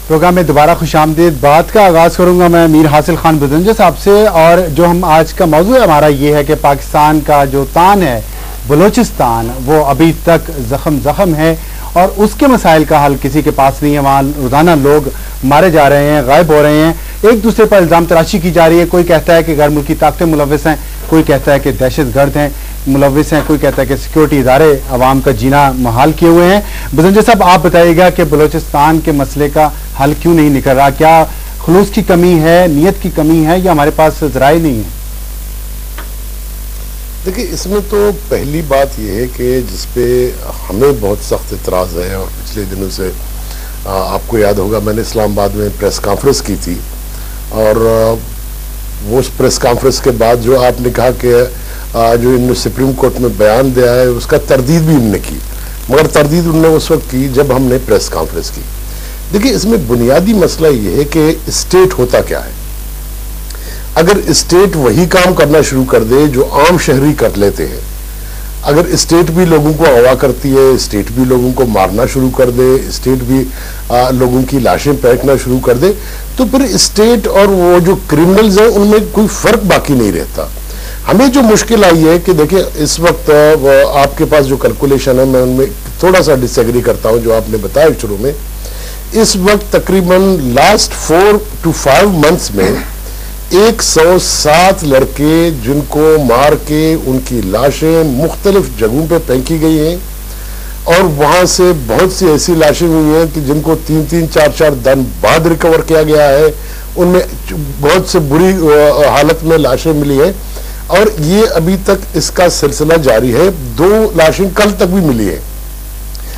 Programme में दोबारा खुशामदीद। बात का आगाज़ करूंगा मैं मीर हासिल खान बुजंजर साहब से, और जो हम आज का मौजू है हमारा ये है कि पाकिस्तान का जो तान है बलूचिस्तान, वो अभी तक जख्म है और उसके मसाइल का हल किसी के पास नहीं है। वहाँ रोज़ाना लोग मारे जा रहे हैं, गायब हो रहे हैं, एक दूसरे पर इल्ज़ाम तराशी की जा रही है। कोई कहता है कि गैर मुल्की ताकतें मुलविस हैं, कोई कहता है कि दहशत गर्द हैं मुलविस हैं, कोई कहता है कि सिक्योरिटी इदारे अवाम का जीना मुहाल किए हुए हैं। बुजंजर साहब, आप बताइएगा कि बलूचिस्तान के मसले का हल क्यों नहीं निकल रहा? क्या खुलूस की कमी है, नीयत की कमी है, या हमारे पास ज़राए नहीं है? देखिए, इसमें तो पहली बात यह है कि जिसपे हमें बहुत सख्त इतराज़ है, और पिछले दिनों से आपको याद होगा मैंने इस्लामाबाद में प्रेस कॉन्फ्रेंस की थी, और वो उस प्रेस कॉन्फ्रेंस के बाद जो आपने कहा कि जो इन्होंने सुप्रीम कोर्ट में बयान दिया है उसका तरदीद भी इन्होंने की, मगर तरदीद उन्होंने उस वक्त की जब हमने प्रेस कॉन्फ्रेंस की। देखिए, इसमें बुनियादी मसला ये है कि स्टेट होता क्या है। अगर स्टेट वही काम करना शुरू कर दे जो आम शहरी कर लेते हैं, अगर स्टेट भी लोगों को अगवा करती है, स्टेट भी लोगों को मारना शुरू कर दे, स्टेट भी लोगों की लाशें फेंकना शुरू कर दे, तो फिर स्टेट और वो जो क्रिमिनल्स हैं उनमें कोई फर्क बाकी नहीं रहता। हमें जो मुश्किल आई है कि देखिए, इस वक्त आपके पास जो कैलकुलेशन है, मैं उनमें थोड़ा सा डिसएग्री करता हूं जो आपने बताया शुरू में। इस वक्त तकरीबन लास्ट 4 to 5 मंथ्स में 107 लड़के जिनको मार के उनकी लाशें मुख्तलिफ जगहों पे फेंकी गई हैं, और वहां से बहुत सी ऐसी लाशें हुई हैं कि जिनको 3-3, 4-4 दिन बाद रिकवर किया गया है। उनमें बहुत से बुरी हालत में लाशें मिली हैं, और ये अभी तक इसका सिलसिला जारी है। 2 लाशें कल तक भी मिली है।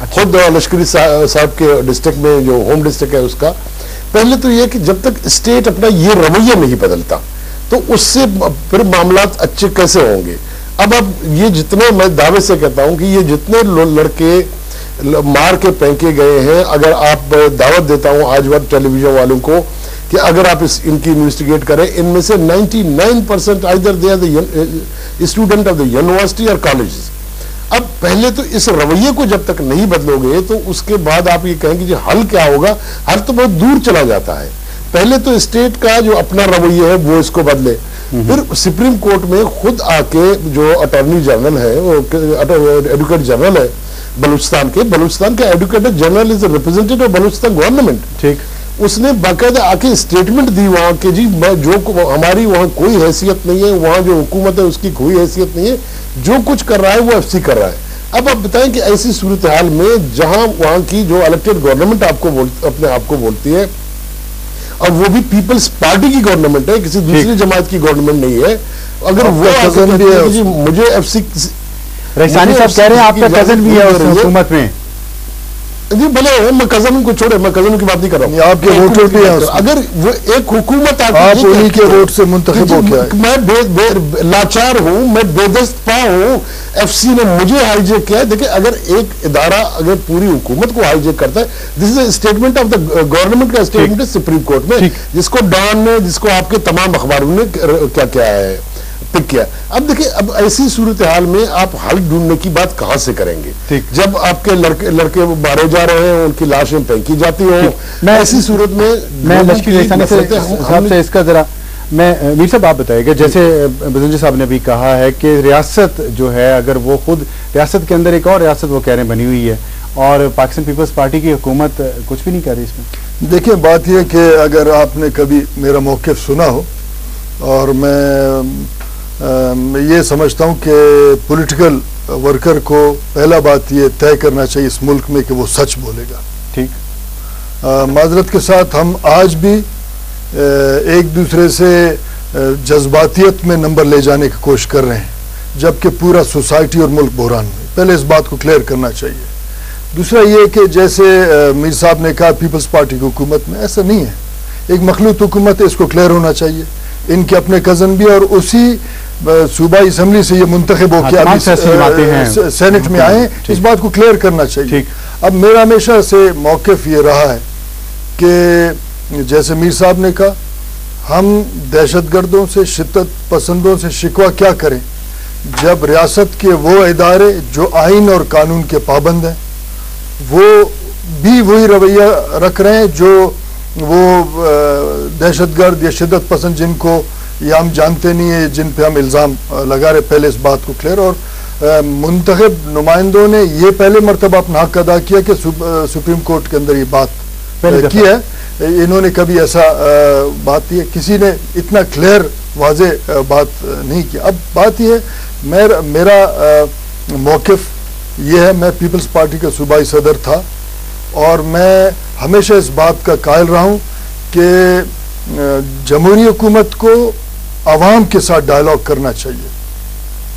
खुद लश्करी साहब के डिस्ट्रिक्ट में, जो होम डिस्ट्रिक्ट है उसका। पहले तो यह कि जब तक स्टेट अपना ये रवैया नहीं बदलता तो उससे फिर मामलात अच्छे कैसे होंगे। अब ये जितने, मैं दावे से कहता हूं कि ये जितने लड़के मार के फेंके गए हैं, अगर आप दावत देता हूं आज वक्त टेलीविजन वालों को कि अगर आप इनकी इन्वेस्टिगेट करें, इनमें से 99% either they are the student of the university और कॉलेजेस। अब पहले तो इस रवैये को जब तक नहीं बदलोगे तो उसके बाद आप ये कहेंगे कि हल क्या होगा। हल तो बहुत दूर चला जाता है। पहले तो स्टेट का जो अपना रवैया है वो इसको बदले, फिर सुप्रीम कोर्ट में खुद आके जो अटॉर्नी जनरल है, वो एडवोकेट जनरल है बलूचिस्तान के advocate general is representative of Balochistan government, ठीक, उसने बाकायदा आके स्टेटमेंट दी वहां के जी जो हमारी वहां कोई हैसियत नहीं है, वहां जो हुकूमत है उसकी कोई हैसियत नहीं है, जो कुछ कर रहा है वो एफसी कर रहा है। अब आप बताएं कि ऐसी सूरत हाल में जहां वहां की जो इलेक्टेड गवर्नमेंट अपने आप को बोलती है, और वो भी पीपल्स पार्टी की गवर्नमेंट है, किसी दूसरी जमात की गवर्नमेंट नहीं है, अगर वो जी मुझे एफसी, रईसानी साहब कह रहे हैं आपका कजन भी है उस हुकूमत में। जी भले, मैं कजन को छोड़े, मैं कजन की बात नहीं कर रहा हूँ, आपके वोटर भी हैं। अगर वो एक हुकूमत आप उन्हीं के वोट से मुंतखब हो गया। मैं लाचार हूँ, मैं बेदस्तपा हूँ, एफसी ने मुझे हाईजेक किया है। देखिए, अगर एक इदारा अगर पूरी हुकूमत को हाईजेक करता है, this is statement of the government का स्टेटमेंट है सुप्रीम कोर्ट में, जिसको डॉन ने, जिसको आपके तमाम अखबारों ने क्या क्या है पिक किया। अब देखिए, अब ऐसी सूरत हाल में आप हल ढूंढने की बात कहां से करेंगे जब आपके लड़के मारे जा रहे हैं, उनकी लाशें फेंकी जाती हो। मैं ऐसी सूरत में मैं साहब से इसका जरा, मैं मीर साहब आप बताइएगा, जैसे बुजंजर साहब ने भी कहा है कि रियासत जो है, अगर वो खुद रियासत के अंदर एक और रियासत वो कह रहे हैं बनी हुई है, और पाकिस्तान पीपल्स पार्टी की हुकूमत कुछ भी नहीं कर रही इसमें। देखिए, बात यह कि अगर आपने कभी मेरा मौक़िफ़ सुना हो, और मैं ये समझता हूँ कि पॉलिटिकल वर्कर को पहला बात ये तय करना चाहिए इस मुल्क में कि वो सच बोलेगा। ठीक, माजरत के साथ हम आज भी एक दूसरे से जज्बातियत में नंबर ले जाने की कोशिश कर रहे हैं, जबकि पूरा सोसाइटी और मुल्क बहरान में। पहले इस बात को क्लियर करना चाहिए। दूसरा ये कि जैसे मीर साहब ने कहा पीपल्स पार्टी की हुकूमत में, ऐसा नहीं है, एक मखलूत हुकूमत है, इसको क्लियर होना चाहिए। इनके अपने कजन भी, और उसी सूबाई असम्बली से ये मुंतखब हो के सेनेट में आए, इस बात को क्लियर करना चाहिए। अब मेरा हमेशा से मौक़िफ़ ये रहा है कि जैसे मीर साहब ने कहा, हम दहशतगर्दों से, शिद्दत पसंदों से शिकवा क्या करें जब रियासत के वो इदारे जो आइन और कानून के पाबंद हैं, वो भी वही रवैया रख रहे हैं जो वो दहशतगर्द या शिद्दत पसंद जिनको ये हम जानते नहीं है, जिन पे हम इल्ज़ाम लगा रहे, पहले इस बात को क्लियर। और मुंतखब नुमाइंदों ने ये पहले मरतबा अपना हक अदा किया कि सुप्रीम कोर्ट के अंदर ये बात की है। इन्होंने कभी ऐसा बात नहीं है, किसी ने इतना क्लियर वाज़े बात नहीं किया। अब बात यह है, मेरा मौक़िफ़ ये है, मैं पीपल्स पार्टी का सूबाई सदर था और मैं हमेशा इस बात का कायल रहा हूँ कि जमहूरी हुकूमत को आवाम के साथ डायलॉग करना चाहिए,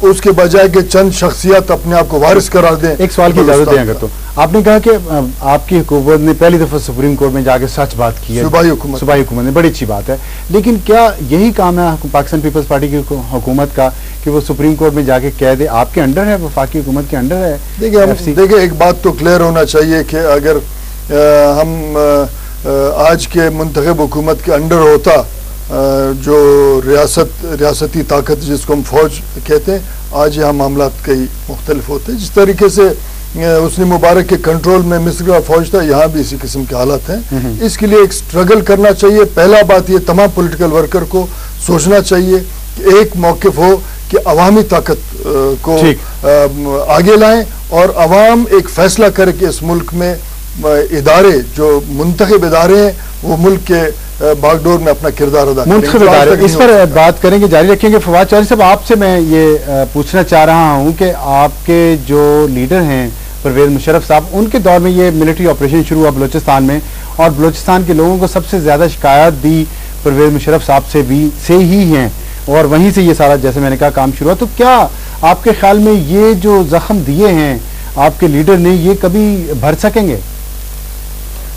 उसके बजाय कि चंद शख्सियत अपने आप को वारिस करार दें। एक सवाल की इजाजत दें अगर, तो आपने कहा कि आपकी हुकूमत ने पहली दफा सुप्रीम कोर्ट में जाके सच बात की है, सूबाई हुकूमत ने, बड़ी अच्छी बात है, लेकिन क्या यही काम है पाकिस्तान पीपल्स पार्टी की हुकूमत का कि वो सुप्रीम कोर्ट में जाके कह दे आपके अंडर है, वफाकी हुकूमत के अंडर है? देखिए एक बात तो क्लियर होना चाहिए कि अगर हम आज के मुंतखब हुकूमत के अंडर होता, जो रियासती ताकत जिसको हम फौज कहते हैं, आज यहाँ मामला कई मुख्तलिफ होते हैं। जिस तरीके से उसने मुबारक के कंट्रोल में मिस्र का फौज था, यहाँ भी इसी किस्म के हालात हैं। इसके लिए एक स्ट्रगल करना चाहिए। पहला बात ये तमाम पॉलिटिकल वर्कर को सोचना चाहिए कि एक मौक़िफ़ हो कि अवामी ताकत को आगे लाएं और अवाम एक फैसला करे कि इस मुल्क में इदारे जो मुंतखब इदारे हैं वो मुल्क के बागडोर में अपना किरदार अदा करेंगे। इस पर बात करेंगे, जारी रखेंगे। फवाद चौधरी साहब, आपसे मैं ये पूछना चाह रहा हूँ कि आपके जो लीडर हैं परवेज मुशर्रफ साहब, उनके दौर में ये मिलिट्री ऑपरेशन शुरू हुआ बलूचिस्तान में और बलूचिस्तान के लोगों को सबसे ज़्यादा शिकायत दी परवेज मुशर्रफ साहब से ही हैं और वहीं से ये सारा, जैसे मैंने कहा, काम शुरू हुआ। तो क्या आपके ख्याल में ये जो जख्म दिए हैं आपके लीडर ने, ये कभी भर सकेंगे?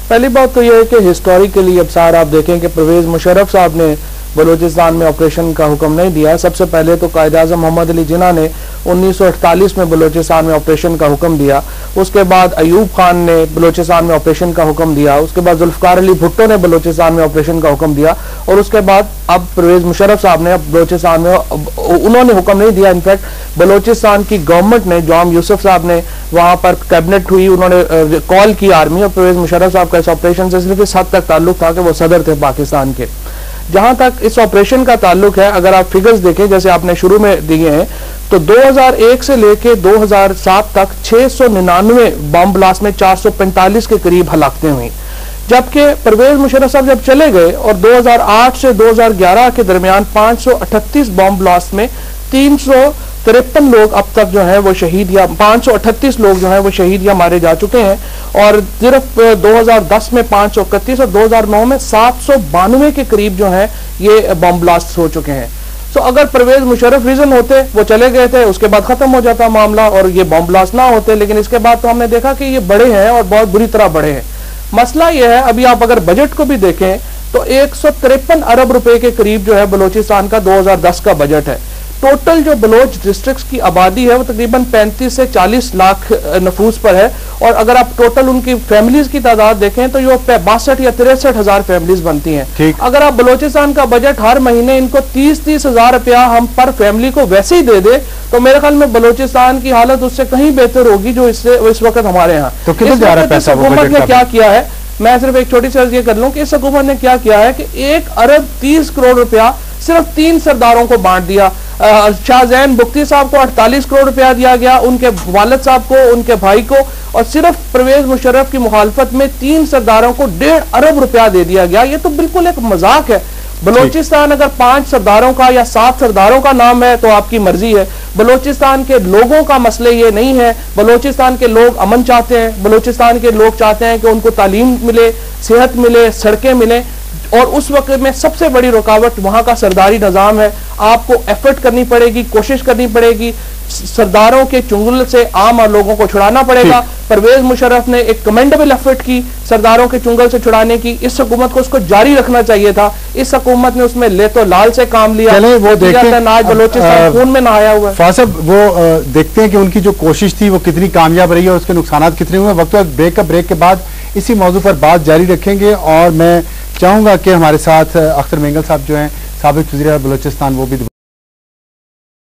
पहली बात तो यह है कि हिस्टोरिकली अब सार आप देखें कि परवेज मुशर्रफ साहब ने बलूचिस्तान में ऑपरेशन का हुक्म नहीं दिया। सबसे पहले तो कायद-ए-आज़म मोहम्मद अली जिन्ना ने 1948 में बलूचिस्तान में ऑपरेशन का हुक्म दिया। उसके बाद अयूब खान ने बलूचिस्तान में ऑपरेशन का हुक्म दिया। उसके बाद जुल्फ़िकार अली भुट्टो ने बलूचिस्तान में ऑपरेशन का हुक्म दिया और उसके बाद अब परवेज मुशर्रफ साहब ने बलूचिस्तान में, उन्होंने हुक्म नहीं दिया, इनफैक्ट बलूचिस्तान की गवर्नमेंट ने, जॉम यूसुफ साहब ने वहां पर कैबिनेट हुई, उन्होंने कॉल की आर्मी और परवेज मुशर्रफ साहब का इस ऑपरेशन से सिर्फ इस हद तक ताल्लुक था कि वो सदर थे पाकिस्तान के। जहां तक इस ऑपरेशन का ताल्लुक है, अगर आप फिगर्स देखें जैसे आपने शुरू में दिए हैं, तो 2001 से लेके 2007 तक 699 बम ब्लास्ट में 445 के करीब हलाकतें हुई। जबकि परवेज मुशर्रफ साहब जब चले गए और 2008 से 2011 के दरमियान 538 बम ब्लास्ट में 353 लोग अब तक जो है वो शहीद या 538 लोग जो है वो शहीद या मारे जा चुके हैं और सिर्फ 2010 में 531 और 2009 में 792 के करीब जो है ये बम ब्लास्ट हो चुके हैं। तो अगर परवेज मुशर्रफ रीजन होते, वो चले गए थे, उसके बाद खत्म हो जाता मामला और ये बम ब्लास्ट ना होते, लेकिन इसके बाद तो हमने देखा कि ये बढ़े हैं और बहुत बुरी तरह बढ़े हैं। मसला यह है, अभी आप अगर बजट को भी देखें तो 153 अरब रुपए के करीब जो है बलूचिस्तान का 2010 का बजट है। टोटल जो बलोच डिस्ट्रिक्ट्स की आबादी है वो तकरीबन 35 से 40 लाख नफूस पर है और अगर आप टोटल उनकी फैमिलीज की तादाद देखें तो ये 62 या 63 हजार फैमिलीज बनती हैं। अगर आप बलूचिस्तान का बजट हर महीने इनको 30-30 हजार रुपया हम पर फैमिली को वैसे ही दे दे तो मेरे ख्याल में बलूचिस्तान की हालत उससे कहीं बेहतर होगी जो इससे इस वक्त हमारे यहाँ। तो हुकूमत ने क्या किया है, मैं सिर्फ एक छोटी सी अर्ज ये कर लूं कि इस हुकूमत ने क्या किया है कि 1 अरब 30 करोड़ रुपया सिर्फ 3 सरदारों को बांट दिया। शाहजैन बुख्ती साहब को 48 करोड़ रुपया दिया गया, उनके वालिद साहब को, उनके भाई को, और सिर्फ परवेज मुशर्रफ की मुखालफत में 3 सरदारों को 1.5 अरब रुपया दे दिया गया। ये तो बिल्कुल एक मजाक है। बलूचिस्तान अगर 5 सरदारों का या 7 सरदारों का नाम है तो आपकी मर्जी है। बलूचिस्तान के लोगों का मसले ये नहीं है। बलूचिस्तान के लोग अमन चाहते हैं, बलूचिस्तान के लोग चाहते हैं कि उनको तालीम मिले, सेहत मिले, सड़कें मिले और उस वक्त में सबसे बड़ी रुकावट वहां का सरदारी निजाम है। आपको एफर्ट करनी पड़ेगी, कोशिश करनी पड़ेगी, सरदारों के चुंगल से आम लोगों को छुड़ाना पड़ेगा। परवेज मुशर्रफ ने एक कमेंडेबल एफर्ट की सरदारों के चुंगल से छुड़ाने की। इस हुकूमत को उसको जारी रखना चाहिए था। इस हुकूमत ने उसमें ले तो लाल से काम लिया। वो आज बलूचिस्तान खून में नहाया हुआ है। साहब वो देखते हैं कि उनकी जो कोशिश थी वो कितनी कामयाब रही है और उसके नुकसान कितने हुए। वक्त ब्रेक के बाद इसी मौजू पर बात जारी रखेंगे और मैं चाहूंगा कि हमारे साथ अख्तर मेंगल साहब जो हैं साबिक वज़ीर बलूचिस्तान, वो भी